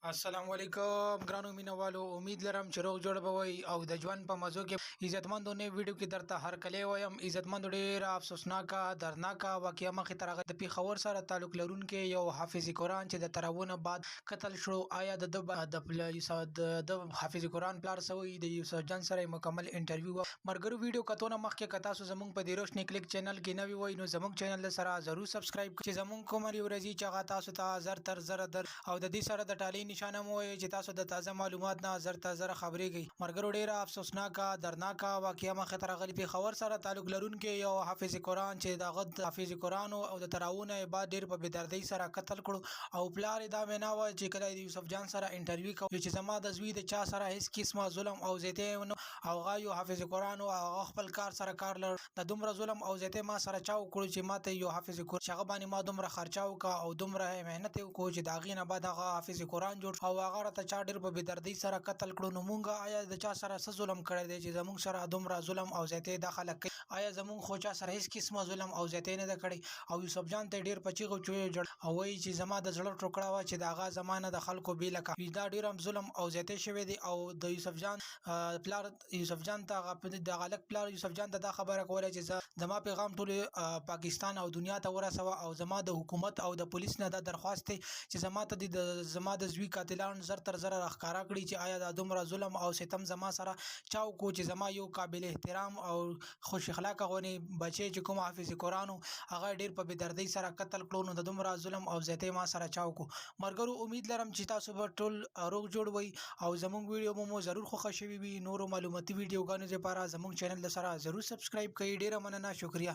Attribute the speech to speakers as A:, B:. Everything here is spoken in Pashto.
A: السلام علیکم ګرانو مینوالو، امید لرم چې روغ جوړ به وئ او د ژوند په مزو کې عزتمندو نه ویډیو کې درته هرکلی وایم. عزتمندو ډېره افسوسناکه دردناکه واقعه مخې ته راغلې. د پېښور سره تعلق لرونکی یو حافظ قرآن چې د تړاونه بعد قتل شو، آیا د حافظ قرآن پلار سوی د یوسف جان سره مکمل انټرویو مرګرو ویډیو کتونه مخکې که تاسو زمونږ په دې روشنی کلیک چینل کې نوی وئ نو زمونږ چینل سره ضرور سبسکرایب کړئ چې زمونږ کومه ورځي چې هغه تاسو ته زر تر زره در او د دې سره د ټالۍ نشانه مو وایي چې تاسو د تازه معلومات نه زر تر زره خبرېږئ. مرګرو ډېره افسوسناکه دردناکه واقعه مخې ته راغلې. پېښور سره تعلق لرونکی یو حافظ قرآن چې دغه حافظ قرآن او د تړاونه بعد ډېر په بېدردۍ سره قتل کړو او پلار یې دا وینا وه چې کله د یوسف جان سره انټرویو کوي چې زما د زوی د چا سره هېڅ قسمه ظلم او زیاتۍ نه او هغه یو حافظ قرآن او هغه خپل کار سره کار لر د دومره ظلم او زیاتۍ ما سره چا وکړو چې ما ته یو حافظ قرآن چې هغه باندې ما دومره خرچه وکړه او دومره محنت یې وکړو چې د هغې نه بعد هغه حافظ قرآن جوړ او هغه راته چا ډېر په بېدردۍ سره قتل کړو. نو مونږ آیا د چا سره څه ظلم کړی دی چې زمونږ سره دومره ظلم او زیاتۍ دا خلک کوي؟ آیا زمونږ خو چا سره هېڅ قسمه ظلم او زیاتۍ نه ده کړې؟ او یوسف جان ته ډېر په چیغو چویو جړ او وایي چې زما د زړه ټوکړه وه چې د هغه زما نه د خلکو بېله کړه. دا ډېر هم ظلم او زیاتۍ شوی دی او د یوسف جان پلار یوسف جان ته د هغه لک پلار یوسف جان ته دا خبره کوله چې زما پیغام ټول پاکستان او دنیا ته ورسوه او زما د حکومت او د پولیس نه دا درخواست دی چې زما د زوی قاتلان زر تر زره راښکاره کړي چې آیا دا دومره ظلم او ستم زما سره چا وکړو چې زما یو قابل احترام او خوش اخلاقه غونې بچی چې کوم حافظ قرآن هغه ډېر په بېدردۍ سره قتل کړو. نو د دومره ظلم او زیاتۍ ما سره چا وکړو؟ مرګرو امید لرم چې تاسو به ټول روغ جوړ وئ او زمونږ ویډیو مو ضرور خوښه شوي وي. نورو معلوماتي ویډیوګانو لپاره زمونږ چینل سره ضرور سبسکرایب کړئ. ډېره مننه، شکریه.